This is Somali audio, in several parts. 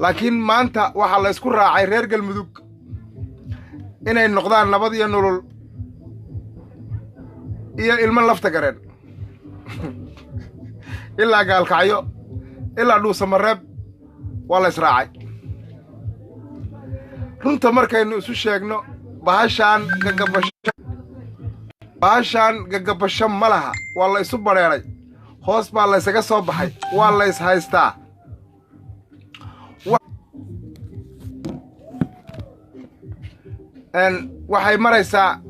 laakiin maanta waxaa la isku raacay reer galmudug inay noqdaan nabad iyo nolol iyo ilmo lafta gareen ilaa gaalkacyo ilaa dhuusamareeb waa la israacay runta markaynu isu sheegno bahashaan gagabasho ma laha waa la isu badheeray hoos baa la ysaga soo baxay waa la is haystaa waxay maraysaa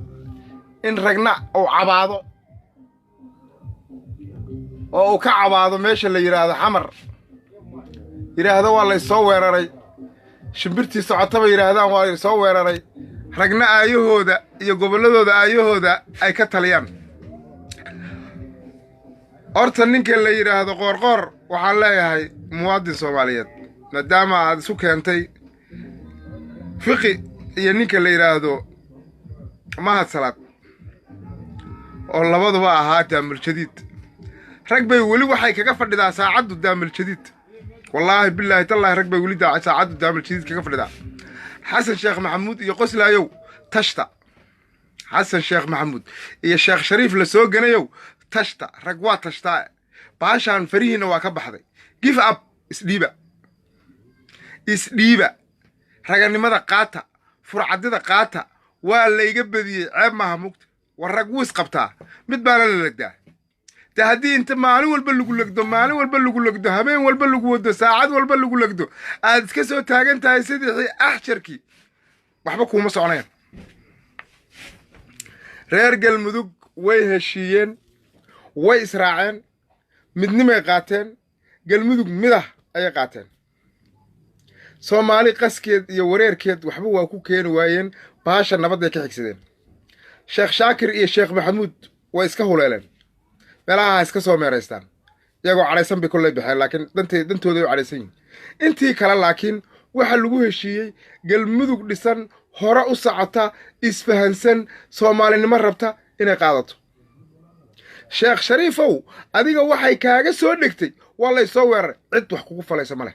in ragna uu cabaado oo uu ka cabaado meesha la yidhaahdo xamar yidhaahdo waa la ysoo weeraray shimbirtii socotaba yidhaahdaan waa la soo weeraray ragna aayahooda iyo gobolladooda aayahooda ay ka taliyaan horta ninka la yidhaahdo qoorqoor waxaan leeyahay muwaadin soomaaliyeed maadaama aad isu keentay fiqi iyo ninka la yidhaahdo mahad salaad oo labaduba ahaa daamul-jadiid rag bay weli waxay kaga fadhidaa saacaddu daamul-jadiid wallaahi bilaahi tallaahi rag bay weli saacaddu daamul-jadiid kaga fadhidaa xasan sheekh maxamuud iyo qoslaayow tashta xasan sheekh maxamuud iyo sheekh shariif la soo ganayow tashta rag waa tashtaa baashaan farihiinna waa ka baxday give up isdhiiba raganimada qaata furcadida qaata waa layga badiyey ceeb maaha mugta war rag wuu isqabtaa mid baana la legdaa de haddii inta maalin walba lagu legdo habeen walba lagu wado saacad walba lagu legdo aad iska soo taagan tahay sidii axjarkii waxba kuuma soconayaan reer galmudug way heshiiyeen way israaceen midnimay qaateen galmudug midah ayay qaateen soomaali qaskeed iyo wareerkeed waxba waa ku keeni waayeen baasha nabadday ka xigsadeen sheekh shaakir iyo sheekh maxamuud way iska huleeleen meelaha iska soo meeraystaan iyagoo cadhaysan bay kollay baxeen laakiin dantooday u cadhaysan yihin intii kale laakiin waxaa lagu heshiiyey galmudug dhisan hore u socota isfahansan soomaalinimo rabta inay qaadato sheekh shariifow adiga waxay kaaga soo dhegtay waa lay soo weeraray cid wax kugu falaysa ma leh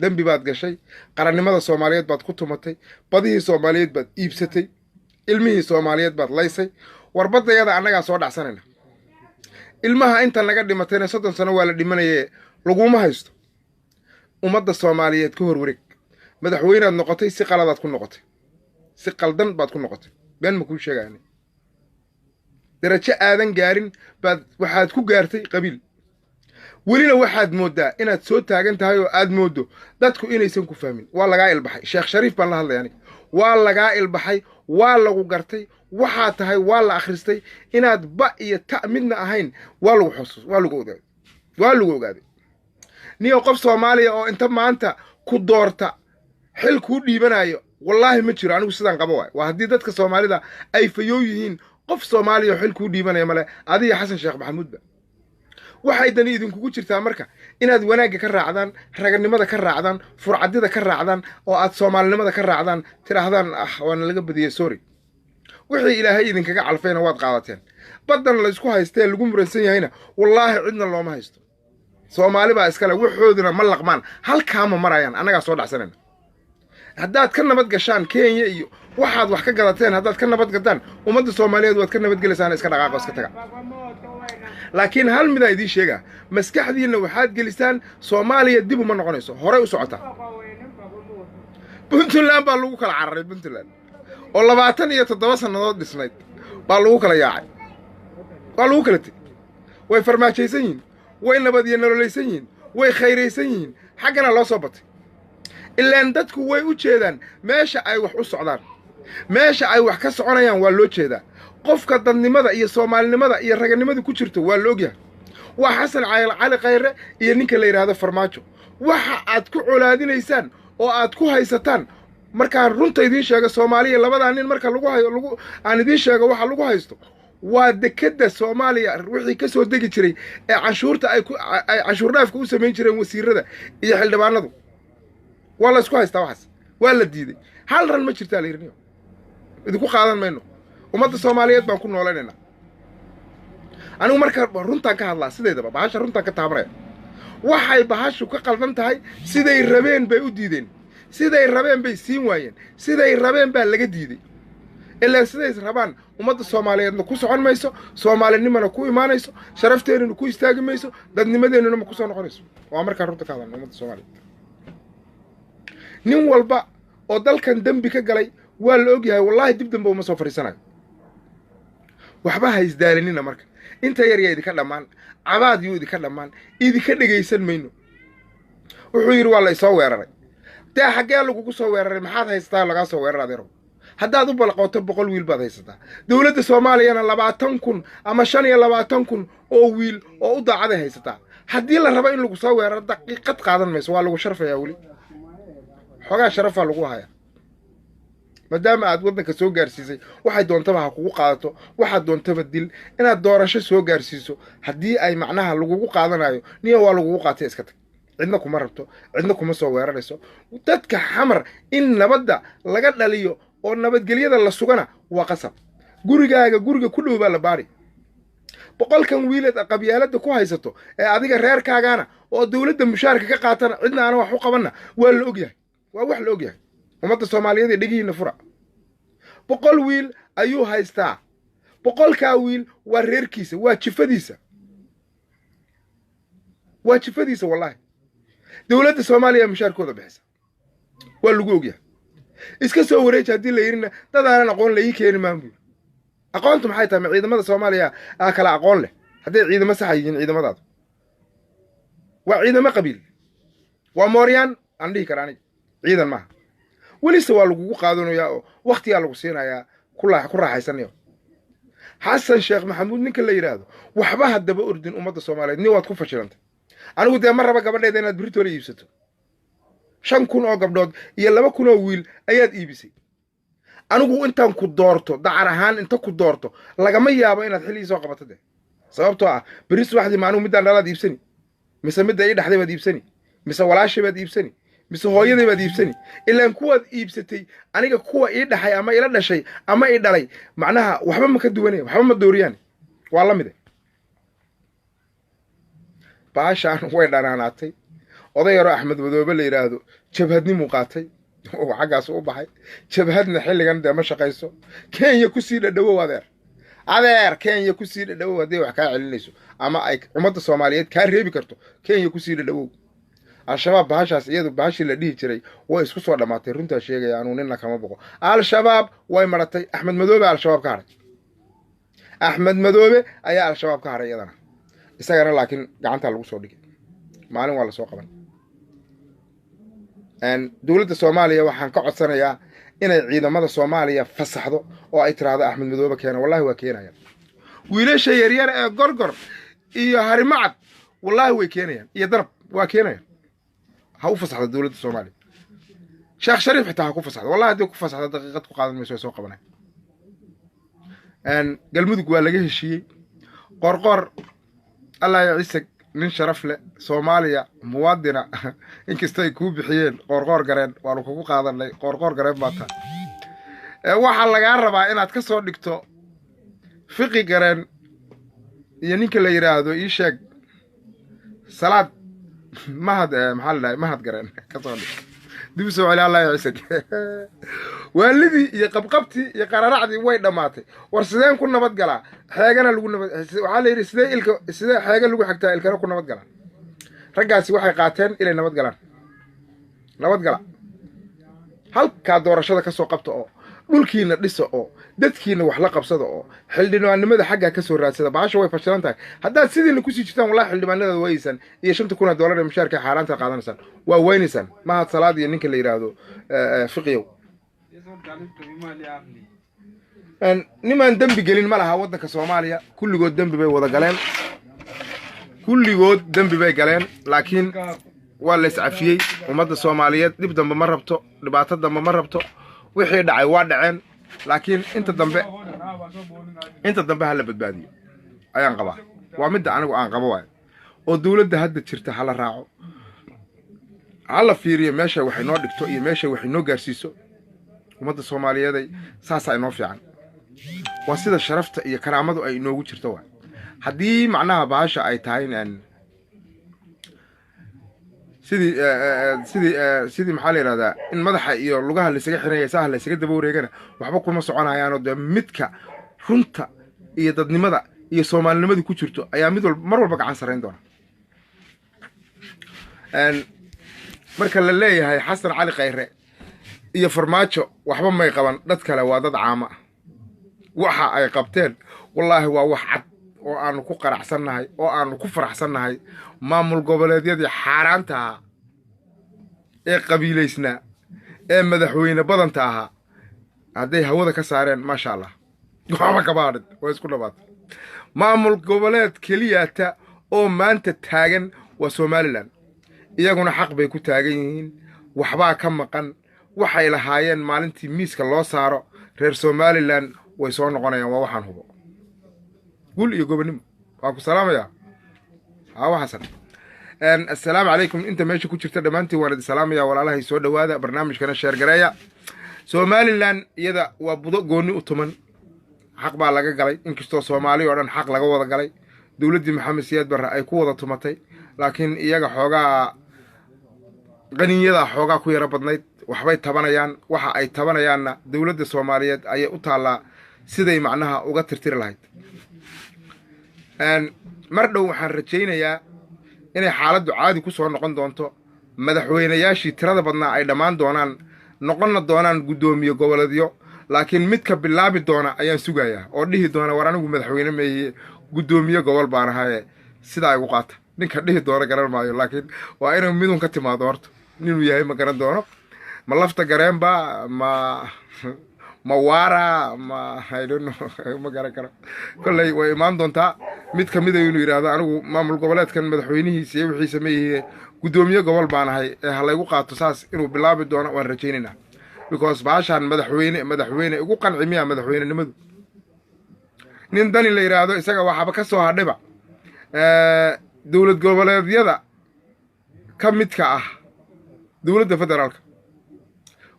dembi baad gashay qarannimada soomaaliyeed baad ku tumatay badihii soomaaliyeed baad iibsatay ilmihii soomaaliyeed baad laysay warbaddayada annagaa soo dhacsanayna ilmaha inta naga dhimatayna 30 sano waa la dhimanayee laguma haysto ummadda soomaaliyeed ka horwareeg madaxweynaad noqotay si qaladaad ku noqotay si qaldan baad ku noqotay been ma kuu sheegaani darajo aadan gaarin baad waxaad ku gaartay qabiil welina waxaad mooddaa inaad soo taagan tahay oo aad mooddo dadku inaysan ku fahmin waa lagaa ilbaxay sheekh shariif baan la hadlaya aniga waa lagaa ilbaxay waa lagu gartay waxaa tahay waa la akhristay inaad ba iyo ta midna ahayn waa lagu ogaaday niyo qof soomaaliya oo inta maanta ku doorta xil kuu dhiibanayo wallaahi ma jiro anigu sidaan qabo waay waa haddii dadka soomaalida ay fayoo yihiin qof soomaaliya oo xil kuu dhiibanaya male adiga xasan sheekh maxamuudba waxay dani idinkugu jirtaa marka inaad wanaagga ka raacdaan raganimada ka raacdaan furcadida ka raacdaan oo aad soomaalinimada ka raacdaan tidhaahdaan waana laga badiyey sorry wixii ilaahay idinkaga calfayna waad qaadateen baddan la isku haystee lagu muransan yahayna wallaahi cidna looma haysto soomaali baa iskale waxooduna ma laqmaan halkaama marayaan annagaa soo dhacsanayna haddaad ka nabad gashaan kenya iyo waxaad wax ka gadateen haddaad ka nabad gadaan ummadda soomaaliyeed waad ka nabadgelaysaan iska dhaqaaqo iska taga laakiin hal midaa idiin sheegaa maskaxdiinna waxaad gelisaan soomaaliya dib uma noqonayso horey u socotaa puntland baa lagu kala cararay puntland oo 27 sannadood dhisnayd baa lagu kala yaacay waa lagu kala tegey way farmaajaysan yihiin way nabad iyo nololaysan yihiin way khayraysan yihiin xaggana loo soo batay ilaan dadku way u jeedaan meesha ay wax u socdaan meesha ay wax ka soconayaan waa loo jeedaa qofka dadnimada iyo soomaalinimada iyo raganimada ku jirto waa la ogyahay waa xasan cali khayre iyo ninka la yidhaahdo farmaajo waxa aad ku colaadinaysaan oo aad ku haysataan markaan runta idiin sheego soomaaliya labadaa nin marka aan idiin sheego waxa lagu haysto waa dekedda soomaaliya wixii ka soo degi jiray ee canshuurta ay canshuur dhaafka u samayn jireen wasiirada iyo xildhibaanadu waa la isku haystaa waxaas waa la diiday hal ran ma jirtaa la yidhi idinku qaadan mayno ummadda soomaaliyeed baan ku noolanaynaa anigu marka runtaan ka hadlaa sideedaba bahasha runtaan ka taabanaya waxay bahashu ka qaldan tahay siday rabeen bay u diideen siday rabeen bay siin waayeen siday rabeen baa laga diiday ilaa siday rabaan ummadda Soomaaliyeedna ku socon mayso Soomaalinimana ku imaanayso sharafteeduna ku istaagi mayso dadnimadeennuna ma ku soo noqonayso waa markaa runta ka hadlan ummadda Soomaaliyeed nin walba oo dalkan dambi ka galay waa la ogyahay wallahi dib dambe uma soo fariisanayo waxba ha isdaalinina marka inta yar yaa idinka dhamaan cabaad yuu idinka dhamaan idinka dhageysan mayno wuxuu yiri waa la soo weeraray taa xagee lagu soo weeraray maxaad haystaa laga soo weeraray adeero haddaad u balqooto 100 wiil baad haysataa dawladda Soomaaliyana 20,000 ama 25,000 oo wiil oo u daacad haysataa haddii la rabo in lagu soo weeraro daqiiqad qaadan mayso waa lagu sharfayaa wali xogaa sharafa lagu hayaa maadaama aad waddanka soo gaarsiisay waxay doontaba ha kugu qaadato waxa doontaba dil inaad doorasho soo gaarsiiso haddii ay macnaha lagugu qaadanayo niyo waa lagugu qaatay iska tag cidna kuma rabto cidna kuma soo weerarayso dadka xamar in nabadda laga dhaliyo oo nabadgelyada la sugana waa qasab guriga ku dhow baa la baari boqolkan wiilad qabyaalada ku haysato ee adiga reerkaagana oo dawladda mushaarka ka qaatana cidna aan wax u qabanna waa la ogyahay waa wax la ogyahay ummadda Soomaaliyeed ee dhigiina fura 100 wiil ayuu haystaa 100ka wiil waa reerkiisa waa jifadiisa wallahi dawladda Soomaaliya mushaarkooda bixisa waa lagu ogyahay iska soo wareej hadii la yirina dad aan aqoon la keenin maamul aqoontu maxay tahay ciidamada Soomaaliya kala aqoon leh hadii ciidamo sax yihiin ciidamadaadu waa ciidamo qabiil waa Mooriyaan aan dhihi karaan ciidan ma وليس والو قادونو يا وقت يا لو سينايا كل راحيسنيو حسن شيخ محمود نينك لا يراهدو waxba hadaba ordin umada Soomaaliyeed ni waad ku fashilantay anigu de maraba gabadheeda inaad birito la iibsato 5,000 oo gabdhood iyo 2,000 oo wiil ayaad iibisay anigu intaan ku doorto dacar ahaan inta ku doorto lagama yaabo inaad xilli soo qabato de sababtoo ah biris waxdii maanu midaan dhalaad iibsani mise mid ay dhaxday baad iibsani mise walaashay baad iibsani mise hooyaday baad iibsani ilaa kuwaad iibsatay aniga kuwa ii dhaxay ama ila dhashay ama ii dhalay macnaha waxba ma ka duwanay waxba ma dooriyaan waa la mid baashaan way dhanaanaatay oday yaro Axmed Madoobe la yiraahdo jabhadnimo qaatay oo xagaas u baxay jabhadna xilligan de ma shaqayso Kenya ku sii dhadhawo adeer Kenya ku sii dhadhawo hadii wax ka celinayso ama ay ummadda Soomaaliyeed ka reebi karto Kenya ku sii dhadhawo al-shabaab baashaas iyadu baashi la dhihi jiray way isku soo dhamaatay runta sheegaya aanu ninna kama boqo al-shabaab way maratay Axmed Madoobe al-shabaab ka haray Axmed Madoobe ayaa al-shabaab ka haray yadana isagana laakiin gacanta lagu soo dhigay maalin waa la soo qaban dawladda Soomaaliya waxaan ka codsanayaa inay ciidamada Soomaaliya fasaxdo oo ay tiraahdo Axmed Madoobe keena wallahi waa keenayaan wiilasha yaryar ee gorgor iyo harimacad wallahi way keenayaan iyo darab waa keenayaan ha u fasaxdo dawladda Soomaaliya Sheekh Shariif xitaa ha ku fasaxdo wallahi hadii ku fasaxdo daqiiqad ku qaadan mayso soo qabanay galmudug waa laga heshiiyey qorqor Allah ya ciise nin sharaf leh Soomaaliya muwaadina inkastay ku bixiyeen qorqor gareen waa ku qaadanay qorqor gareen baata waxa laga rabaa inaad ka soo dhigto fiqi gareen iyo ninka la yiraahdo ii sheeg salaad mahad gareen ka soo dhig dib soo cali Allah ya ciise والذي يقبقبتي يقررعدي way dhamaatay war sideen ku nabad galaa xeegana lagu nabad waxa la yiri sidee xeega lagu xigtaa ilkana ku nabad galaan ragaasi waxay qaateen inay nabad gala halka doorashada ka soo qabto oo dhulkiina dhiso oo dadkiina wax la qabsado oo xildhibaanimada xagga ka soo raadsada baasha way fashilan tahay haddaad sidiina ku sii jirtaan wallahi xildhibaanada waysan iyo $5,000 mushaarka xaaraanta qaadanaysan waa weynaysan mahad salaad iyo ninka la yiraahdo fiqiyow niman dambi gelin ma laha waddanka Soomaaliya kulligood dambi bay wada galeen laakiin waa la iscafiyay ummadda Soomaaliyeed dib dambe ma rabto dhibaato dambe ma rabto wixii dhacay waa dhaceen laakiin inta dambe hala badbaadiyo ayaan qabaa waa mid anigu aan qabo waay oo dawladda hadda jirta hala raaco hala fiiriyo meesha waxay noo dhigto iyo meesha waxay noo gaarsiiso ummadda Soomaaliyeed saas ay noo fiican waa sida sharafta iyo karaamadu ay inoogu jirto waay haddii macnaha baasha ay tahay sidii maxaa la yidhahdaa in madaxa iyo lugaha laysaga xiranaya saaha laysaga daba wareegana waxba kuma soconayaanoo dee midka runta iyo dadnimada iyo soomaalinimadu ku jirto ayaa mar walba gacan sarrayn doona. marka la leeyahay xasan cali khayre iyo farmaajo waxba may qaban, dad kale waa dad caama ah. waxa ay qabteen wallaahi waa wax cad oo aanu ku qaracsannahay oo aanu ku faraxsannahay. maamul goboleedyadii xaaraanta ahaa ee qabiilaysnaa ee madaxweyne badanta ahaa hadday hawada ka saareen maasha allah waxba kama hadhin, waa isku dhawaatay. maamul goboleed keliyata oo maanta taagan waa somalilan. iyaguna xaq bay ku taagan yihiin, waxbaa ka maqan. waxay lahaayeen maalintii miiska loo saaro reer somalilan way soo noqonayaan, waa waxaan hubo. gul iyo gobonimo waan ku salaamayaa. aawa xasan, assalaamu calaykum. inta meesha ku jirta dhammaantiin waan idin salaamayaa. walaalahay soo dhowaada, barnaamijkana sheergareeya. somalilan iyada waa budo goonni u tuman, xaq baa laga galay. inkastoo soomaali oo dhan xaq laga wada galay, dowladdii maxamed siyaad barre ay ku wada tumatay, laakiin iyaga xoogaa qaniinyadaa xoogaa ku yaro badnayd. waxbay tabanayaan, waxa ay tabanayaanna dowladda soomaaliyeed ayay u taallaa siday macnaha uga tirtiri lahayd. mar dhow waxaan rajaynayaa inay xaaladdu caadi ku soo noqon doonto, madaxweynayaashii tirada badnaa ay dhammaan doonaan, noqonna doonaan guddoomiye goboleedyo. laakiin midka bilaabi doona ayaan sugayaa oo dhihi doona war anigu madaxweyne meeye guddoomiye gobol baan ahaye sidaa igu qaata. ninka dhihi doona garan maayo, laakiin waa inuu midun ka timaado. horta ninuu yahay ma garan doono, ma lafta gareenba, ma waara, ma garan karo. kolley way imaan doontaa mid ka mida inuu yidhaahdo anigu maamul goboleedkan madaxweynihiisa iyo wixiisa ma yihiin guddoomiye gobol baan ahay ee ha laygu qaato. saas inuu bilaabi doono waan rajaynaynaa, because baashaan madaxweyne igu qanci miyaa madaxweynenimadu? nin dani la yidhaahdo isaga waxaaba ka soo hadhiba dowlad goboleedyada ka midka ah dowladda federaalka.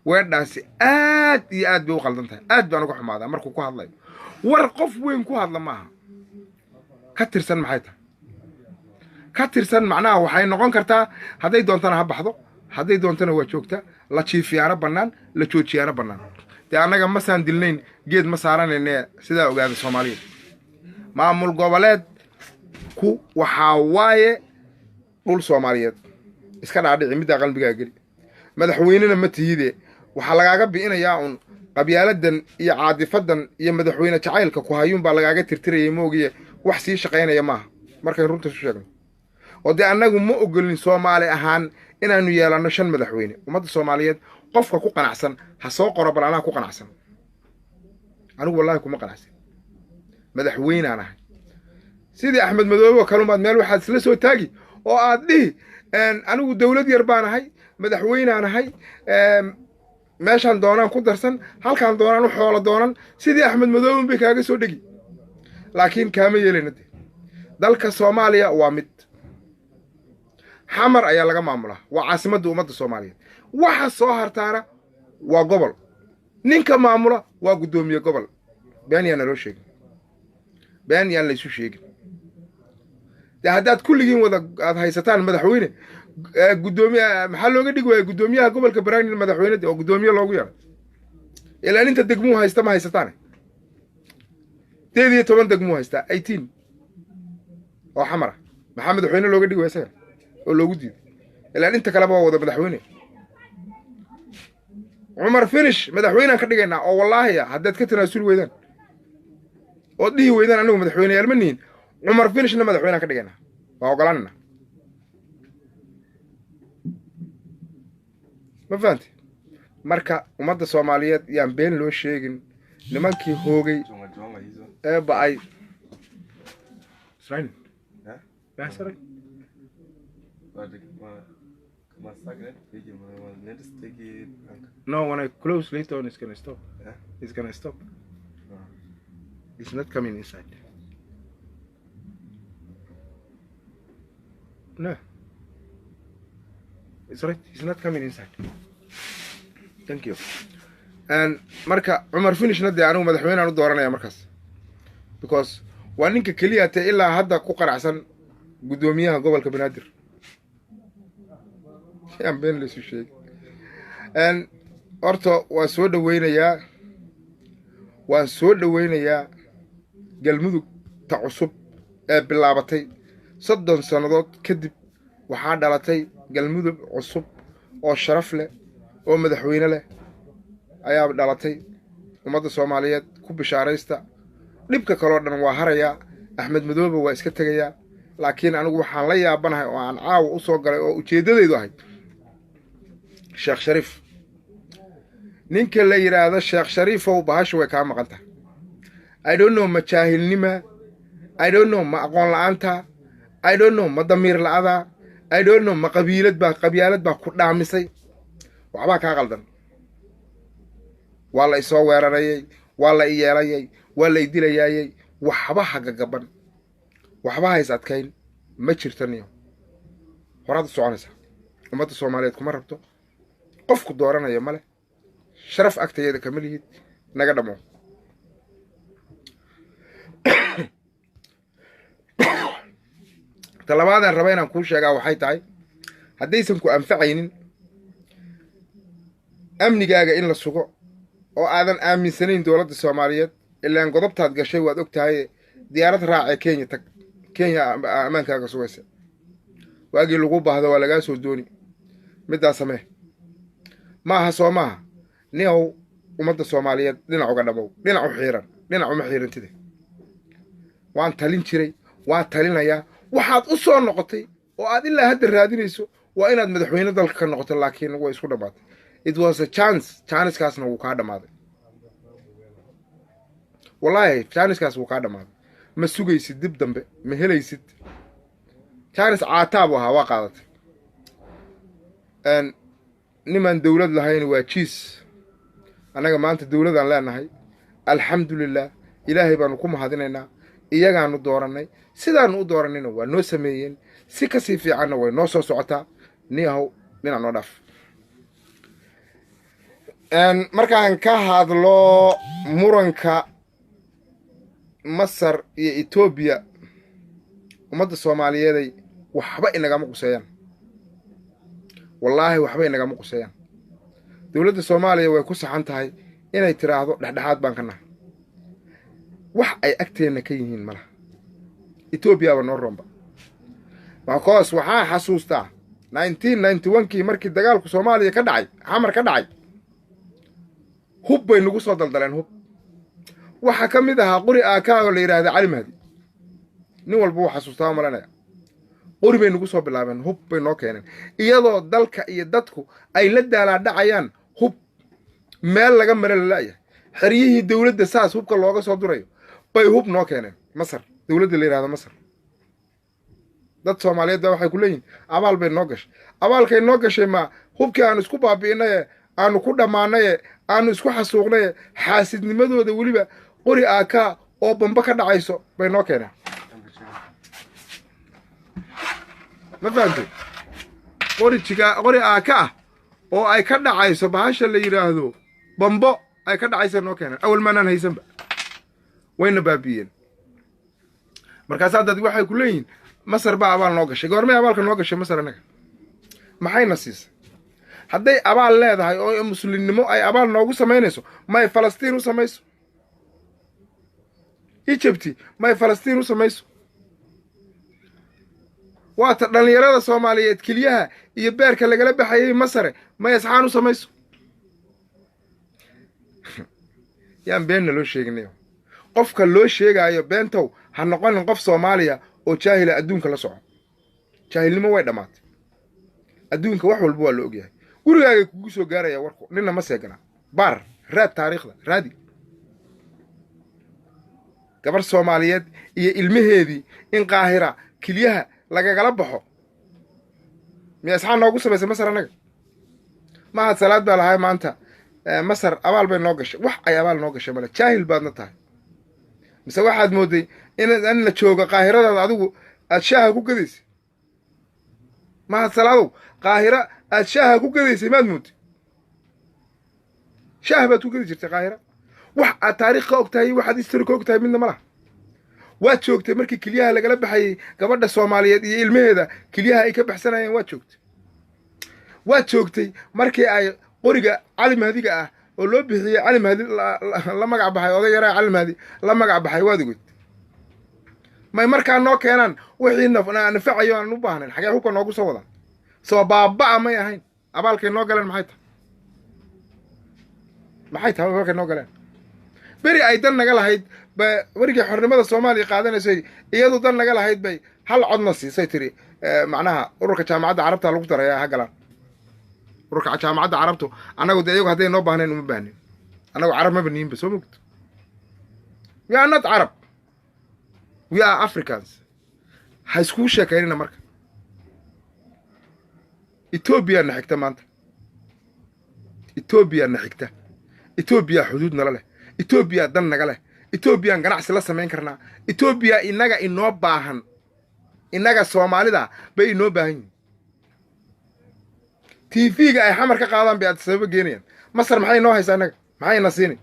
weedhaasi aad iyo aad bay u qaldan tahay, aad baan uga xumaadaa markuu ku hadlayo. war qof weyn ku hadla maaha. ka tirsan maxay tahay? ka tirsan macnaha waxay noqon kartaa hadday doontana ha baxdo, hadday doontana waa joogta. la jiifiyaano bannaan, la joojiyaano bannaan. dee annaga ma saan dilnayn, geed ma saaranayne, sidaa ogaada soomaaliyeed. maamul goboleed ku waxaa waaye dhul soomaaliyeed. iska dhaadhici middaa qalbigaa geli. madaxweynena ma tihide, waxaa lagaaga bi'inayaa un qabyaaladan iyo caadifadan iyo madaxweyne jacaylka ku hayuun baa lagaaga tirtirayay moogiye wax sii shaqaynaya maaha markayn runta isu sheegno. oo dee annagu ma ogolin soomaali ahaan inaanu yeelanno 5 madaxweyne. ummadda soomaaliyeed qofka ku qanacsan ha soo qoro, bal anaa ku qanacsan. anigu wallaahi kuma qanacsan, madaxweynaan ahay. sidii axmed madoobe oo kalumaad meel waxaad isla soo taagi oo aad dhihi anigu dowlad yar baan ahay, madaxweynaan ahay, meeshaan doonaan ku darsan, halkaan doonaan u xoolo doonan. sidii axmed madoobe bay kaaga soo dhegi, laakiin kaama yeelana. de dalka soomaaliya waa mid, xamar ayaa laga maamulaa, waa caasimadda ummadda soomaaliyeed. waxa soo hartaana waa gobol, ninka maamula waa guddoomiye gobol. been yaan naloo sheegin, been yaan laysu sheegin. dee haddaad kulligiin wada aad haysataan madaxweyne, guddoomiye maxaa looga dhigi waaya guddoomiyaha gobolka baraagnin madaxweyne oo guddoomiye loogu yeero? ilaa inta degmuu haysta ma haysataane? 18 degmuu haystaa, 18 oo xamar ah. maxaa madaxweyne looga dhigi waaya isaga oo loogu diiday? ilaa inta kaleba waa wada madaxweyne. cumar finish madaxweynaan ka dhigaynaa oo wallaahi haddaad ka tanaasuli weydaan ood dhihi weydaan anigu madaxweyneyaal ma nihin, cumar finishna madaxweynaan ka dhigaynaa, waa ogolaanina. ma fahanti? marka ummadda soomaaliyeed yaan been loo sheegin. nimankii hoogay ee ba'ay no, when I close later on it's gonna stop. It's gonna stop. It's not coming inside. No, it's right, it's not coming inside. Thank you. And marka Umar finishna dee anigu madaxweynaan u dooranaya markaas, because waa ninka keliya ta ilaa hadda ku qaracsan guddoomiyaha gobolka Banaadir. yaan been laysu sheegay. Horta waan soo dhaweynayaa galmudug ta cusub ee bilaabatay 30 sannadood kadib waxaa dhalatay galmudug cusub oo sharaf leh oo madaxweyne leh ayaa dhalatay. ummadda Soomaaliyeed ku bishaaraysta. dhibka kaloo dhan waa harayaa. Axmed Madoobe waa iska tagayaa. laakiin anigu waxaan la yaabanahay oo aan caawa u soo galay oo ujeedadaydu ahayd Sheekh Shariif. ninka la yiraahdo Sheekh Shariif oo bahashu way ka maqan tahay. I don't know ma jaahilnima, I don't know ma aqoon la'aanta, I don't know ma damiir la'ada, I don't know ma qabiilad baa ku dhaamisay. waxba ka qaldan. waa la isoo weerarayay, waa la yeelayay, waa la dilayay, waxba hagagaban, waxba hays adkayn ma jirtaniyo. horada soconaysa. ummadda Soomaaliyeed kuma rabto. qofku dooranayo male. sharaf agteeda kama lihid. naga dhamo. talabaadaan raba inaan kuu sheegaa waxay tahay haddaysan ku anfacaynin amnigaaga in la sugo oo aadan aaminsanayn dowladda Soomaaliyeed ilaan godobtaad gashay waad og tahay diyaarad raacay Kenya tag. Kenya amaankaaga sugaysa. waagii lagu baahdo waa lagaa soo dooni. midaas samee. maaha Soomaha niyow ummadda Soomaaliyeed dhinac uga dhamow. dhinac u xiiran. dhinac uma xiirantide. waan talin jiray. waan talinayaa. waxaad u soo noqotay oo aad ilaa hadda raadinayso waa inaad madaxweyne dalka ka noqoto laakiin way isku dhamaatay. it was a chance kaasna wuu kaa dhamaaday. wallahi chance-kaas wuu kaa dhamaaday. ma sugaysid dib dambe. ma helaysid. chance caataab ahaa waa qaadatay. niman dawlad lahayn waa jiis. annaga maanta dawladaan leenahay. alxamdulillaah. ilaahay baanu ku mahadinaynaa. iyagaanu dooranay. sidaanu u dooranayna waa noo sameeyeen. si kasii fiicanna way noo soo socotaa. niyahow dhinac noo dhaaf. markaan ka hadlo muranka Masar iyo Ethiopia ummadda Soomaaliyeed waxba inagama quseeyaan. wallaahi waxba inagama quseeyaan. dowladda Soomaaliya way ku saxan tahay inay tiraahdo dhexdhexaad baan ka nahay. wax ay agteena ka yihiin malaha. Ethiopia waa noo romba. waxaas waxaa xasuustaa 1991kii markii dagaalku Soomaaliya ka dhacay, xamar ka dhacay. hub bay nagu soo daldaleen hub. waxa ka mid ahaa qori AK oo la yiraahdo Cali Mahdi. nin walba waxa xasuustaa malanaya. qori bay nagu soo bilaabeen. hub bay noo keeneen. iyadoo dalka iyo dadku ay la daalaa dhacayaan hub meel laga maray laayahay. xiriyihii dawladda saas hubka looga soo durayo bay hub noo keeneen. Masar. dawladda la yiraahdo Masar. dad Soomaaliyeed waxay ku leeyihiin abaal bay noo gashay. abaalkay noo gashay ma hubkii aan isku baabi'inay aanu ku dhamaanay aanu isku xasuuqnay xaasidnimadooda waliba qori AK oo bamba ka dhacayso bay noo keeneen. ma fahamtay? qori AK oo ay ka dhacayso bahasha la yiraahdo bambo ay ka dhacayso noo keeneen. awal maanaan haysanba. wayna baabiyeen. markaas dad waxay ku leeyihiin Masar baa abaal noo gashay. goormay abaalka noo gashay Masar anaga? maxayna siisay? hadday abaal leedahay oo muslimnimo ay abaal noogu samaynayso may Falastiin u samayso. Egypt may Falastiin u samayso. waata dhalinyarada Soomaaliyeed kaliyaha iyo beerka lagala baxayay Masar may asxaan u samayso. yaan been loo sheegnayo. qofka loo sheegayo beentow ha noqon qof Soomaaliya oo jaahil adduunka la soco. jaahilnimo way dhamaatay. adduunka wax walba waa la ogyahay. gurigaaga kugu soo gaaraya warku ninna ma seegana. bar raad taariikhda raadi. gabar Soomaaliyeed iyo ilmaheedii in Qaahira kaliyaha lagagala baxo mi asxaan noogu sameysay Masar anaga. ma salaad baa lahay maanta Masar abaal bay noo gashay. wax ay abaal noo gashay mala. jaahil baadna tahay. mise waxaad mooday in la joogo Qaahiradaada adigu aad shaaha ku gadaysay. ma salaadow Qaahira aad shaaha ku gadaysay maad mooday. shaah baad ku gadi jirtay Qaahira. wax aad taariikh ka ogtahay waxaad history ka ogtahay midna malaha. waad joogtay markii kaliyaha lagala baxayay gabadha Soomaaliyeed iyo ilmaheeda kaliyaha ay ka baxsanayeen waad joogtay. waad joogtay markii ay qoriga cali mahdiga ah oo loo bixiyey cali mahdi la magac baxay oday yaraa cali mahdi la magac baxay waad ogid may markaa noo keenaan wixii nafacayo aan u baahnayn xagee hubka noogu soo wadaan soo baaba'a may ahayn abaalkay noo galeen maxay tahay abaalkay noo galeen beri ay dan naga lahayd warigii xornimada Soomaaliya qaadanaysay iyadu dan naga lahayd bay hal codna siisay tiri macnaha ururka jaamacadda carabta lagu daray ha galaan ururka jaamacadda carabtu anagu iyagu haday noo baahnayn uma baahnin anagu carab ma baniin bas mugd we are not Arab we are Africans ha isku sheekaynina marka Ethiopia na xigta maanta Ethiopia na xigta Ethiopia xuduud nala leh Ethiopia dan naga leh Ethiopia ganacsi la sameyn karnaa Ethiopia inaga inoo baahan inaga Soomaalida bay inoo baahan TV-ga ay xamar ka qaadaan bay sabab geenayaan Masar maxay noo haysaa inaga maxay na siinay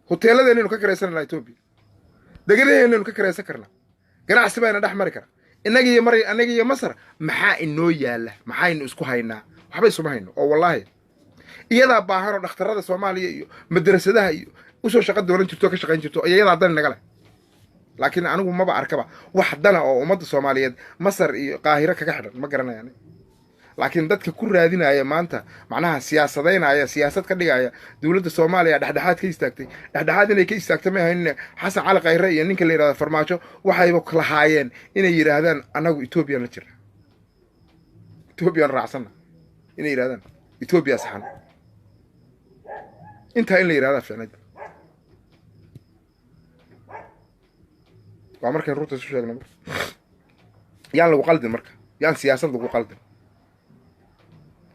hoteeladeenu ka kiraysanaa Ethiopia degadeenu ka kiraysan karnaa ganacsi bayna dhex mari kara inaga iyo Masar maxaa inoo yaala maxaynu isku haynaa waxba isuma hayno oo wallahi iyada baahan oo dhakhtarada Soomaaliya iyo madrasadaha iyo usoo shaqo dooran jirto ka shaqayn jirto iyada dan naga leh laakiin anigu maba arkaba wax dana oo ummadda Soomaaliyeed Masar iyo Qaahira kaga xidhan ma garanayaan laakiin dadka ku raadinaya maanta macnaha siyaasadeynaya siyaasad ka dhigaya dawladda Soomaaliya dhexdhexaad ka istaagtay dhexdhexaad inay ka istaagtay ma ahayn Xasan Cali Khayre iyo ninka la yiraahdo Farmaajo waxayba kala haayeen inay yiraahdaan anagu Ethiopia la jira Ethiopia raacsan inay yiraahdaan Ethiopia saxan inta in la yiraahdo ficnad waa markay ruuta soo sheegnay yaan lagu qaldin marka yaan siyaasad lagu qaldin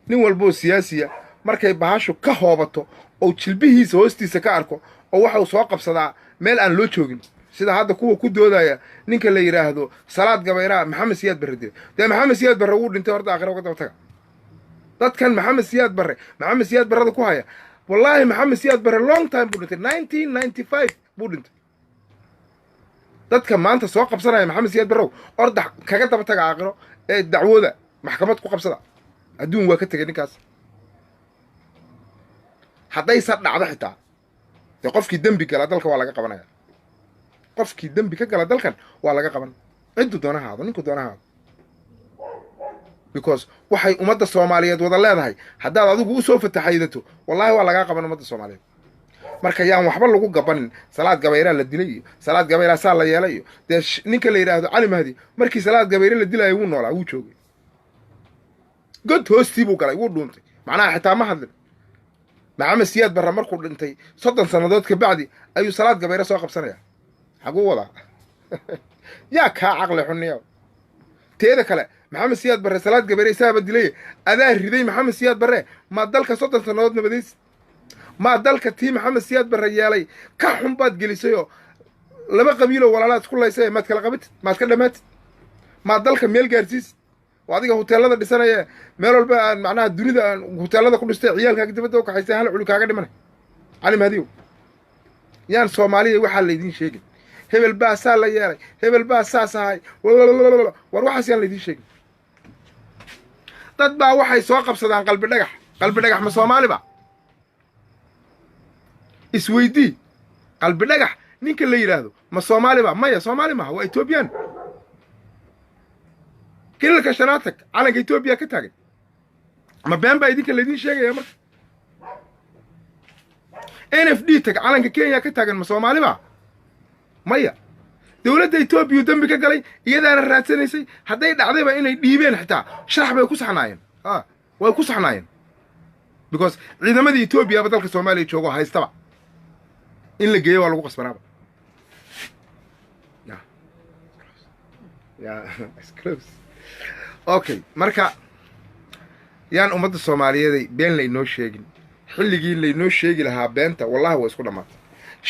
nin walbo siyaasiya markay bahasho ka hoobato oo jilbihiisa hoostiisa ka arko oo waxa uu soo qabsadaa meel aan loo joogin sida hadda kuwa ku doodaya ninka la yiraahdo Salaad Gabayra Maxamed Siyaad Barre Maxamed Siyaad Barre uu dhintay horta aakhira uga daba taga dadkan Maxamed Siyaad Barre ku haya wallahi Maxamed Siyaad Barre long time buu dhintay 1995 buu dhintay dadka maanta soo qabsanaya Maxamed Siyaad Barre ordax kaga daba taga aakhiro ee dacwada maxkamad ku qabsada adduun waa ka tagay ninkaas hadday sad dhacdo xitaa ee qofkii dambi gala dalka waa laga qabanaya qofkii dambi ka gala dalkan waa laga qaban ciddu doonahaado ninku doonahaado because waxay ummadda Soomaaliyeed wada leedahay haddaad adigu u soo fataxaydato wallahi waa laga qaban ummadda Soomaaliyeed marka yaan waxba lagu gabanin Salaad Gabayra la dilay Salaad Gabayra saa la yeelay ninka la yiraahdo Cali Mahdi markii Salaad Gabayra la dilay uu noolaa uu joogay god hoostii buu galay wuu dhuuntay macnaha xitaa ma hadlin Maxamed Siyaad Barre markuu dhintay 30 sanadood ka bacdi ayuu Salaad Gabayra soo qabsanaya xaguu wada yaa ka aqli xuniyo teeda kale Maxamed Siyaad Barre Salaad Gabayra isaaba dilay adaa riday Maxamed Siyaad Barre ma dalka 30 sanadood nabadiis ma dalka tii Maxamed Siyaad Barre yeelay ka xun baad gelisayo laba qabiilo walaalaad isku laysay maad kala qabtid maad ka dhamaatid ma dalka meel gaarsiis وadiga hoteelada dhisanaya meel walba aan macnaha dunida aan hoteelada ku dhistay ciyaalka dibadda u kaxaysay hal culu kaaga dhimanay Cali Mahdi yaan Soomaaliya waxa la idin sheegay hebel baa saa la yeelay hebel baa saasahay war waxaas yaan la idin sheegay dad baa waxay soo qabsadaan qalbi dhagax ma Soomaali ba isweydii qalbi dhagax ninka la yiraahdo ma Soomaali ba maya Soomaali ma waa Ethiopian كل شناتك على إثيوبيا كتاجن ما بين بايديك اللي دين شيء يا مر NFD تك على كينيا كتاجن مسومالي ما مايا دولة إثيوبيا دم بك قالي إذا أنا راتني شيء هذا يدعي بقى إنه يبين حتى شرح بيكوس حناين ويكوس حناين because عندما دي إثيوبيا بدل كسومالي تشوفه هاي استبع إن اللي جاي ولا قص برابر يا close okay marka yaan ummadda Soomaaliyeed been la inoo sheegin xilligii la inoo sheegi lahaa beenta wallahi way isku dhamaatay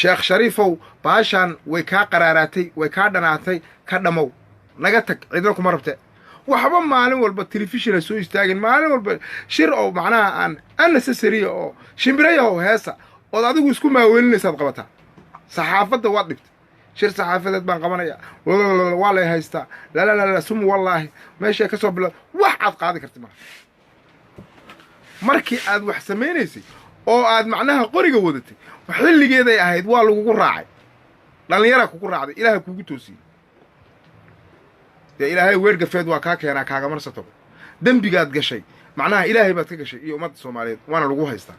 Sheekh Shariifow baashan way ka qaraaratay way ka dhanaatay ka dhamow naga tag cidna kuma rabtay waxba maalin walba telefishin soo istaagin maalin walba shir oo macnaha aan unnecessary oo shimbirayo heesa oo adigu isku maaweelinaysaad qabataa saxaafadda waa dhibtay شر صحافة بان قمنيا والله هايستا لا سم والله ماشي كسب واحد قاعد كرتما markii aad wax samaynaysay oo aad macnaha qoriga wadatay xilligeeday ahayd waa lagugu raacay dhallinyaraa kugu raacday ilaahay kugu toosiyey dee ilaahay weer gafeed waa kaa keenaa kaagamarsato dembigaad gashay macnaha ilaahay baad ka gashay iyo ummadda soomaaliyeed waana lagu haystaa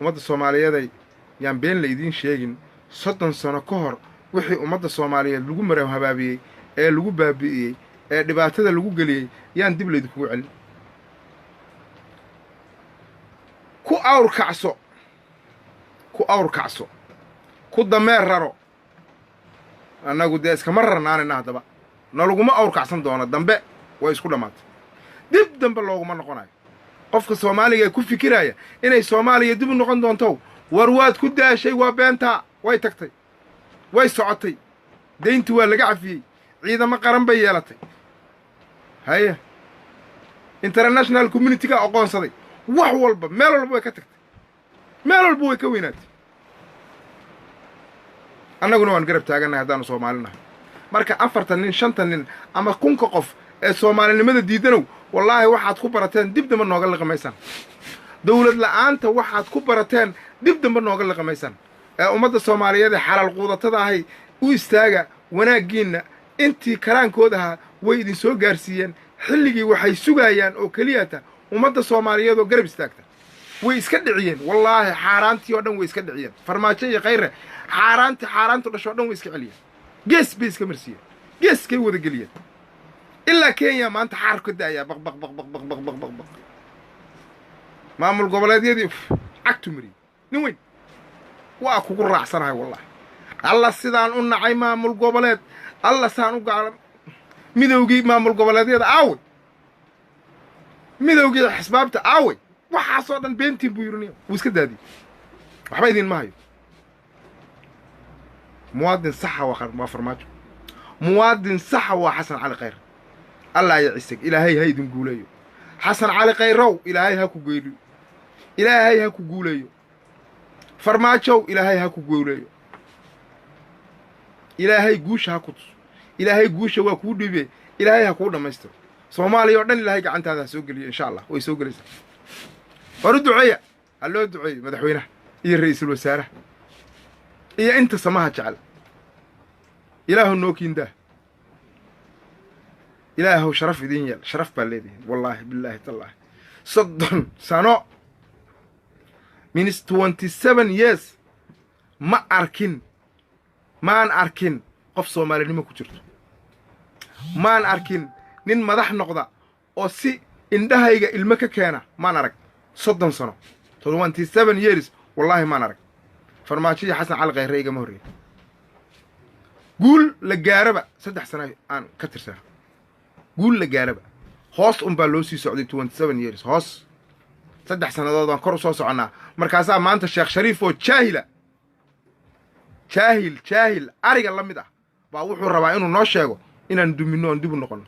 ummadda soomaaliyeeday yaan been la idiin sheegin 30 sano ka hor wixii ummadda soomaaliyeed lagu maran habaabiyey ee lagu baabi'iyey ee dhibaatada lagu geliyey yaan dib laydinkugu celin ku awr kacso ku dameer raro annagu dee iskama rarnaanina haddaba nalaguma awr kacsan doono dambe way isku dhammaatay dib dambe looguma noqonayo qofka soomaaliga ee ku fikiraya inay soomaaliya dib u noqon doonto war waad ku daashay waa beentaa way tagtay way socotay deyntii waa laga cafiyey ciidamo qaran bay yeelatay haya international community-ga aqoonsaday wax walba meel walba way ka tagtay meel walba way ka weynaatay annaguna waan garab taagannahay haddaanu soomaalinahay marka 4 nin 5 nin ama 1,000 qof ee soomaalinimada diidanow wallaahi waxaad ku barateen dib damba nooga liqamaysaan dawlad la'aanta waxaad ku barateen dib damba nooga liqamaysaan ee ummadda soomaaliyeed ee xalaal quudatada ahay u istaaga wanaaggiinna intii karaankoodaha way idin soo gaarsiiyeen xilligii waxay sugayaan oo keliyata ummadda soomaaliyeed oo garab istaagta way iska dhiciyeen wallaahi xaaraantii oo dhan way iska dhiciyeen farmaajo iyo khayre xaaraantu dhasho dhan way iska celiyeen gees bay iska marsiiyeen geeskay wada geliyeen ilaa kenya maanta xaar ka da'ayaa baq maamul goboleedyadii cagtu mariyey nin weyn waa kugu raacsanahay wallahi alla sidaan u nacay maamul goboleed alla saan u gaalan midowgii maamul goboleedyada aaway midowgii xisbaabta aaway waxaasoo dhan beentiin buu yidhi wuu iska daadiyey waxba idin ma hayo muwaadin saxa waa farmaajo muwaadin saxa waa xasan cali khayre allah ya cisig ilaahay ha idin guuleeyo xasan cali khayrow ilaahay ha ku geeliyo ilaahay ha ku guuleeyo farmaajow ilaahay ha ku guuleeyo ilaahay guusha ha ku tuso ilaahay guusha waa kuu dhiibee ilaahay ha kuu dhammaystiro soomaaliya oo dhan ilaahay gacantaada ha soo geliyo insha allah way soo gelaysaa waru duceeya ha loo duceeyo madaxweynaha iyo ra'iisul wasaaraha iyo inta samaha jecel ilaahu noo kiindaa ilaahu sharaf idin yeel sharaf baa leedihiin wallaahi billaahi tallaahi 30 sano minus 27 years maan arkin qof soomaalinimo ku jirto maan arkin nin madax noqda oo si indhahayga ilmo ka keena maan arag 30 sano 27 years wallaahi maan arag farmaajo iyo xasan cali khayre igama horreeyay guul la gaaraba 3 sano aan ka tirsanaa guul la gaaraba hoos unbaa loo sii socday 27 years hoos 3 sannadood baan kor u soo soconnaa markaasaa maanta sheekh shariif oo jaahil ariga la mid ah baa wuxuu rabaa inuu noo sheego inaan duminno oon dib u noqonno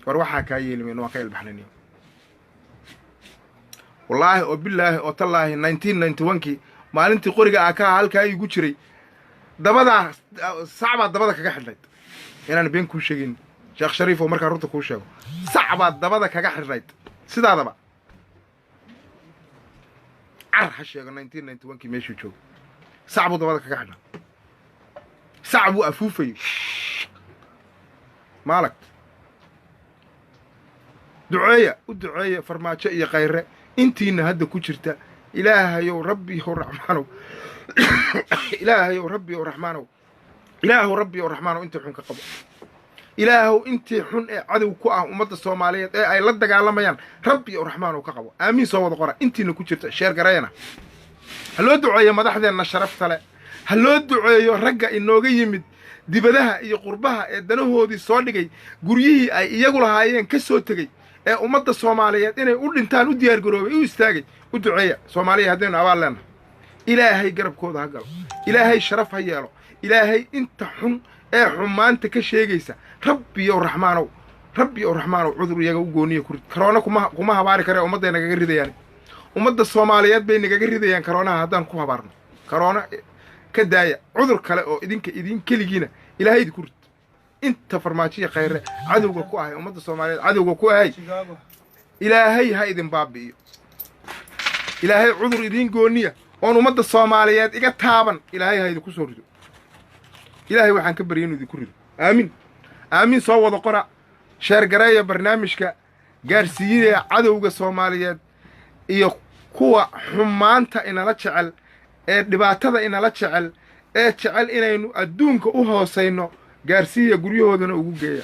war waxaa kaa yeelimayno waan ka ilbaxnayniyo wallaahi oo bilaahi oo tallaahi 1991kii maalintii qoriga aakaa halkaa igu jiray dabadaa sacbaad dabada kaga xidhnayd inaan been kuu sheegin sheekh shariif oo markaa runta kuu sheego sacbaad dabada kaga xidhnayd sidaadaba car ha sheego 1991kii meeshuu joogo sacbuu dabada kaga xidhnaa sacbuu afuufayey maalag u duceeya farmaajo iyo khayre intiina hadda ku jirta ilaahayow rabbiyow raxmaanow ilaahayow rabbiyow raxmaanow ilaahow rabbiyow raxmaanow intii xun ka qabo ilaahow intii xun ee cadow ku ah ummadda soomaaliyeed ee ay la dagaalamayaan rabbiyow raxmaanow ka qabo aamiin soo wada qora intiina ku jirta sheer garayana ha loo duceeyo madaxdeenna sharafta leh ha loo duceeyo ragga inooga yimid dibadaha iyo qurbaha ee danahoodii soo dhigay guryihii ay iyagu lahaayeen ka soo tegey ee ummadda soomaaliyeed inay u dhintaan u diyaargaroobay u istaagay u duceeya soomaaliya haddaynu abaal leennahay ilaahay garabkooda ha galo ilaahay sharaf ha yeelo ilaahay inta xun ee xumaanta ka sheegaysa rabbiyow raxmaanow cudur iyaga u gooniya ku rid karoona kuma habaari kare ummadday nagaga ridayaan ummadda soomaaliyeed bay nagaga ridayaan karoonaha haddaan ku habaarno karoona ka daaya cudur kale oo idin keligiina ilaahay idinku rid inta farmaajiya khayre cadowga ku ahay ummadda soomaaliyeed cadowga ku ahay ilaahay ha idin baabi'iyo ilaahay cudur idiin gooniya oon ummadda soomaaliyeed iga taaban ilaahay ha idinku soo rido ilaahay waxaan ka baryay inuu idinku rido aamin aamin soo wada qora sheergareeya barnaamijka gaarsiiyaya cadowga soomaaliyeed iyo kuwa xumaanta inala jecel ee dhibaatada inala jecel ee jecel inaynu adduunka u hoosayno gaarsiiya guryahoodana ugu geeya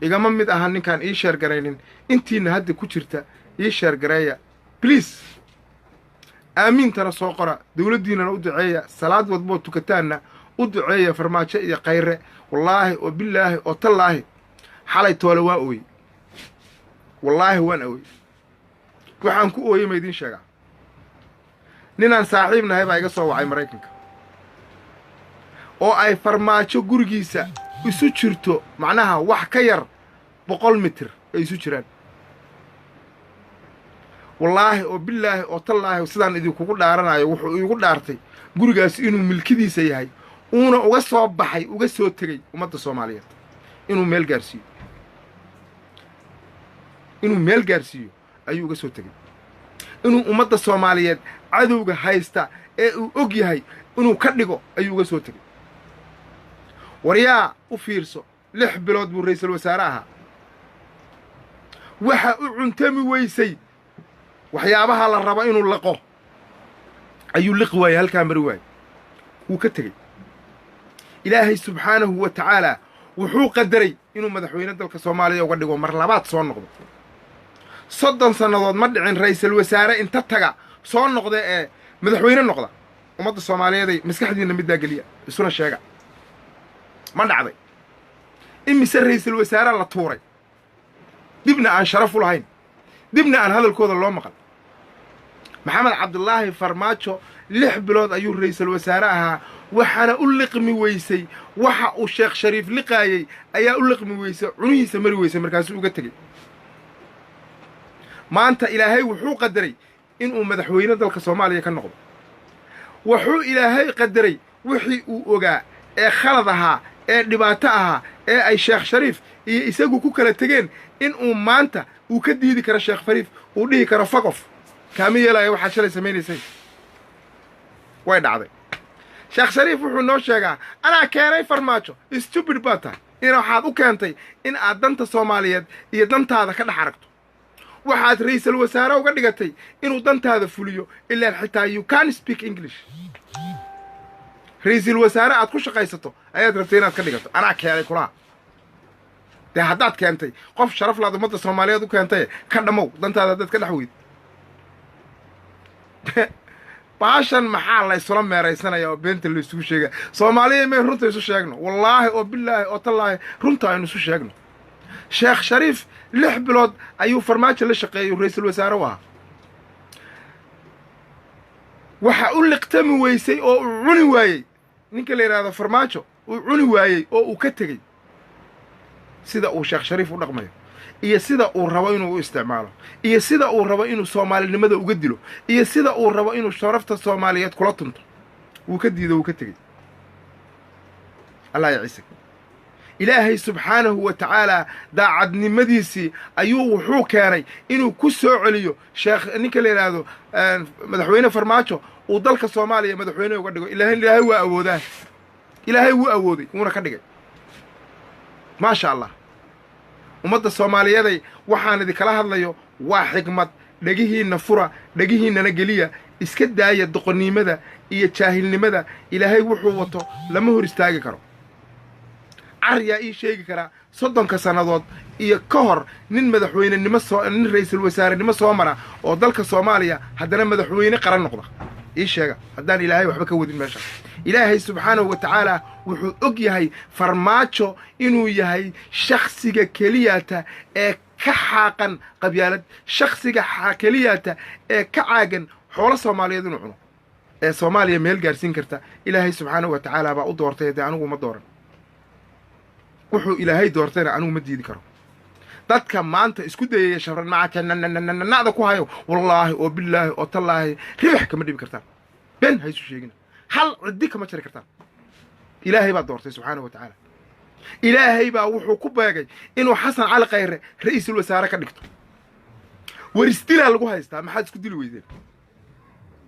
igama mid aha ninkaan ii sheergaraynin intiina hadda ku jirta ii sheergareeya bliis aamiintana soo qora dawladdiinana u duceeya salaad wadboo tukataanna u duceeya farmaajo iyo khayre wallaahi oo bilaahi oo tallaahi xalay toole waa ooyey wallaahi waan ooyey waxaan ku ooyey ma idiin sheegaa ninaan saaxiib nahay baa iga soo wacay maraykanka oo ay farmaajo gurigiisa isu jirto macnaha wax ka yar 100 mitir ay isu jiraan wallaahi oo bilaahi oo tallaahi sidaan idinkugu dhaaranayo wuxuu iigu dhaartay gurigaas inuu milkidiisa yahay uuna uga soo baxay uga soo tegey ummadda soomaaliyeed inuu meel gaarsiiyo ayuu uga soo tegey inuu ummadda soomaaliyeed cadowga haysta ee uu og yahay inuu ka dhigo ayuu uga soo tegey waryaa u fiirso 6 bilood buu ra'iisul wasaare ahaa waxa u cuntami weysay waxyaabaha la rabo inuu laqo ayuu liqi waayey halkaa mari waayey wuu ka tegey ilaahay subxaanahu wa tacaala wuxuu qadaray inuu madaxweyne dalka soomaaliya uga dhigo mar labaad soo noqdo 30 sannadood ma dhicin ra'iisul wasaare inta taga soo noqda ee madaxweyne noqda ummadda soomaaliyeeday maskaxdiinna middaa geliya isuna sheega ma dhacday imise ra'iisul wasaare la tuuray dibna aan sharaf u lahayn dibna aan hadalkooda loo maqal maxamed cabdulaahi farmaajo 6 bilood ayuu ra'iisul wasaare ahaa waxaana u liqmi weysay waxa uu sheekh shariif liqaayay ayaa u liqmi weysay cunihiisa mari weysay markaasuu uga tegey maanta ilaahay wuxuu qadaray inuu madaxweyne dalka soomaaliya ka noqdo wuxuu ilaahay qadaray wixii uu ogaa ee khalad ahaa ee dhibaato ahaa ee ay sheekh shariif iyo isagu ku kala tegeen inuu maanta uu ka diidi karo sheekh shariif uu dhihi karo fagof kaama yeelaya waxaad shalay samaynaysay way dhacday sheekh shariif wuxuu noo sheegaa anaa keenay farmaajo stupid baa tahay in waxaad u keentay in aad danta soomaaliyeed iyo dantaada ka dhex aragto waxaad ra'iisul wasaare uga dhigatay inuu dantaada fuliyo ilaa xitaa you can speak English ra'iisul wasaare aad ku shaqaysato ayaad rabtay inaad ka dhigato anaa keenay kulaha dee haddaad keentay qof sharaf laad ummadda soomaaliyeed u keentay ka dhamow dantaada haddaad ka dhex weyd baashan maxaa la isula meeraysanaya oo beenta la isugu sheega soomaaliya may runta isu sheegno wallaahi oo bilaahi oo tallaahi runta aynu isu sheegno sheekh shariif 6 bilood ayuu farmaajo la shaqeeyay ra'iisul wasaare u ahaa waxa u liqtami weysay oo uu cuni waayey ninka la yidhaahdo farmaajo uu cuni waayey oo uu ka tegey sida uu sheekh shariif u dhaqmayo iyo sida uu rabo inuu u isticmaalo iyo sida uu rabo inuu soomaalinimada uga dilo iyo sida uu rabo inuu sharafta soomaaliyeed kula tunto wuu ka diido wuu ka tegey allah ya ciise ilaahay subxaanahu wa tacaala daacadnimadiisii ayuu wuxuu keenay inuu ku soo celiyo sheekh ninka la yidhaahdo madaxweyne farmaajo uu dalka soomaaliya madaxweyne uga dhigo ilaahay waa awoodaa ilaahay wuu awooday wuuna ka dhigay maasha allah ummadda soomaaliyeeday waxaan idinkala hadlayo waa xigmad dhegihiinna fura dhegihiinnana geliya iska daaya doqonnimada iyo jaahilnimada ilaahay wuxuu wato lama hor istaagi karo caryaa ii sheegi karaa 30 sannadood iyo ka hor nin madaxweynenimo nin ra'iisul wasaarenimo soo mara oo dalka soomaaliya haddana madaxweyne qaran noqda ii sheega haddaan ilaahay waxba ka wadin meesha ilaahay subxaanahu wa tacaala wuxuu og yahay farmaajo inuu yahay shakhsiga keliyata ee ka xaaqan qabyaalad shakhsiga keliyata ee ka caagan xoolo soomaaliyeed inuu cuno ee soomaaliya meel gaarsiin karta ilaahay subxaanahu wa tacaala baa u doortay dee anigu ma dooran wuxuu ilaahay doortayna anigu ma diidi karo dadka maanta isku dayaya shabran maca nacda ku hayo wallaahi oo bilaahi oo tallaahi riix kama dhibi kartaan ben ha isu sheegina hal ciddi kama jari kartaan ilaahay baa doortay subxaanahu wa tacaala ilaahay baa wuxuu ku beegay inuu xasan cali khayre ra'iisul wasaare ka dhigto war isdilaa lagu haystaa maxaad isku dili weydeen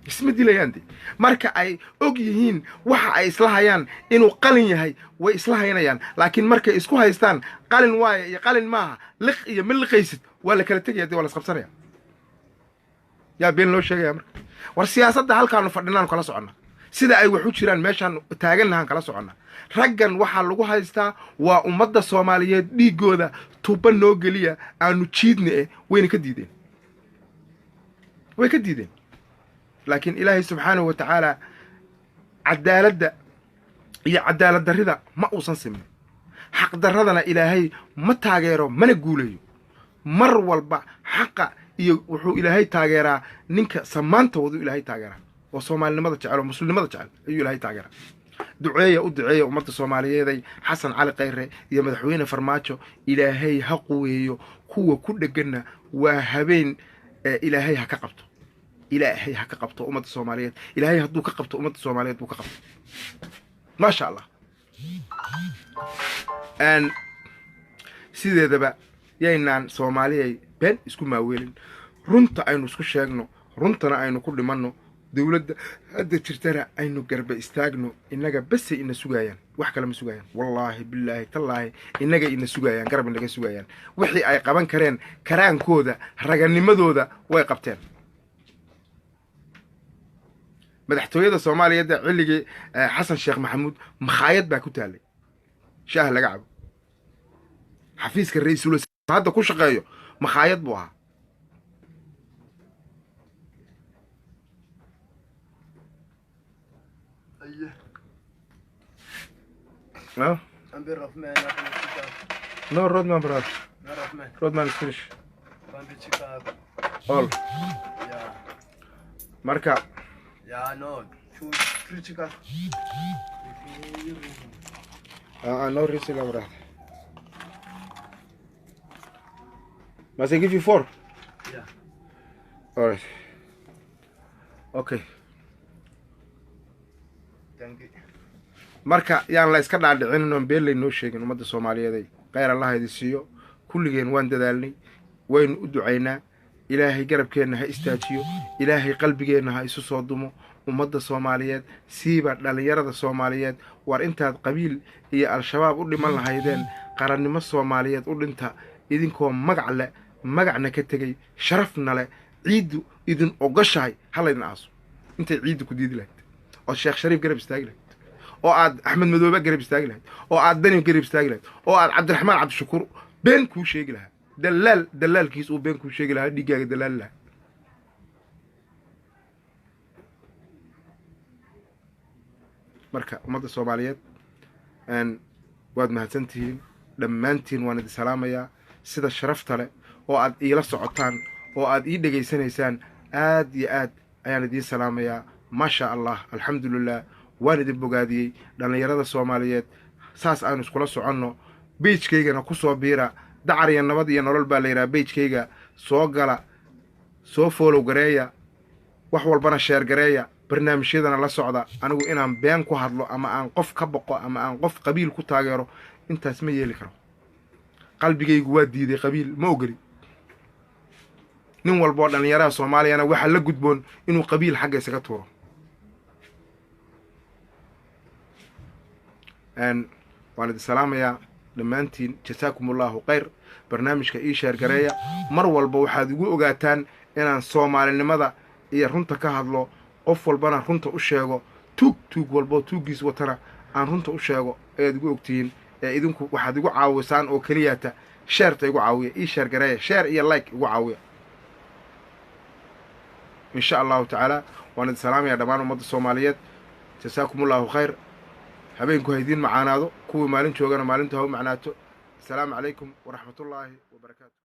isma dilayaan de marka ay og yihiin waxa ay isla hayaan inuu qalin yahay way isla haynayaan laakiin markay isku haystaan qalin waaye iyo qalin maaha liq iyo miliqaysid waa la kala tegaya de waa la isqabsanaya yaa been loo sheegaya marka war siyaasadda halkaanu fadhinaan kala soconna sida ay wax u jiraan meeshaan taagannahaan kala soconna raggan waxaa lagu haystaa waa ummadda soomaaliyeed dhiiggooda tuba noo geliya aanu jiidne wayna ka diideen way ka diideen laakiin ilaahay subxaanahu wa tacaala cadaaladda iyo cadaalad darrida ma uusan simin xaqdarradana ilaahay ma taageero mana guulayo mar walba xaqa iyo wuxuu ilaahay taageeraa ninka samaantoodu ilaahay taageeraa oo soomaalinimada jecel oo muslimnimada jecel ayuu ilaahay taageeraa duceeya u duceeya ummadda soomaaliyeeday xasan cali khayre iyo madaxweyne farmaajo ilaahay ha quweeyo kuwa ku dheganna waa habeen ilaahay ha ka qabto ilaahay ha ka qabto ummadda soomaaliyeed ilaahay hadduu ka qabto ummadda soomaaliyeed buu ka qabto maasha allah sideedaba yaynaan soomaaliyay been isku maaweelin runta aynu isku sheegno runtana aynu ku dhimanno dawladda hadda jirtana aynu garba istaagno innaga basay ina sugayaan wax kale ma sugayaan wallaahi billaahi tallaahi innaga ina sugayaan garab inaga sugayaan wixii ay qaban kareen karaankooda raganimadooda way qabteen madaxtooyada soomaaliyeedda xilligii xasan sheekh maxamuud makhaayad baa ku taallay shaah laga cabo xafiiska ra'iisul wasaare hadda ku shaqeeyo makhaayad buu ahaa No? No, Rodman, bro. Rodman is finished. All. Yeah. Marka. Yeah, no. Two chicken. No risk, bro. Must I give you 4? Yeah. All right. Okay. Thank you. marka yaan la iska dhaadhicin oo been lay noo sheegin ummadda Soomaaliyeed khayr Allah idin siiyo kulligeen waan dadaalnay waynu u ducaynaa ilaahay garabkeena ha istaajiyo ilaahay qalbigeena ha isu soo dumo ummadda Soomaaliyeed siiba dhalinyarada Soomaaliyeed war intaad qabiil iyo al-shabaab u dhiman lahaydeen qarannimo Soomaaliyeed u dhinta idinkoo magac leh magacna ka tagay sharafna leh ciidu idin ogashahay halaydin aaso intay ciidu ku diidi lahayd oo Sheekh Shariif garab istaagi lahayd oo aad Axmed Madoobe garab istaagi lahayd oo aad Dani garab istaagi lahayd oo aad Cabdiraxmaan Cabdishakuur been ku sheegi lahaa dalaalkiis uu been ku sheegi lahaa dhigaaga dalaal lahaa marka ummadda Soomaaliyeed waad mahadsantihiin dhammaantiin waan idin salaamayaa sida sharafta leh oo aad iila socotaan oo aad ii dhageysanaysaan aad iyo aad ayaan idiin salaamayaa maasha allah alxamdulilah waan idin bogaadiyey dhallinyarada Soomaaliyeed saas aanu iskula soconno beejkaygana ku soo biira dacar iyo nabad iyo nolol baa la yidhaha beejkayga soo gala soo follow gareeya wax walbana sheer gareeya barnaamijyadana la socda anigu inaan been ku hadlo ama aan qof ka boqo ama aan qof qabiil ku taageero intaas ma yeeli karo qalbigaygu waa diiday qabiil ma ogoli nin walboo dhallinyarada Soomaaliyana waxa la gudboon inuu qabiil xagga isaga tuuro waan idin salaamayaa dhammaantiin jasaakumullahu khayr barnaamijka ii sheer gareeya mar walba waxaad igu ogaataan inaan Soomaalinimada iyo runta ka hadlo qof walbana runta u sheego tuug walbo tuugiis watana aan runta u sheego ayaad igu ogtihiin ee idinku waxaad igu caawisaan oo kaliyaata sheerta igu caawiya ii sheer gareeya sheer iyo like igu caawiya insha Allah ta'ala waan idin salaamayaa dhammaan ummadda Soomaaliyeed jasaakumullahu khayr habeenku haydiin macaanaado kuwa maalin joogana maalinta ha u macnaato assalaamu calaykum waraxmatullaahi wabarakaatu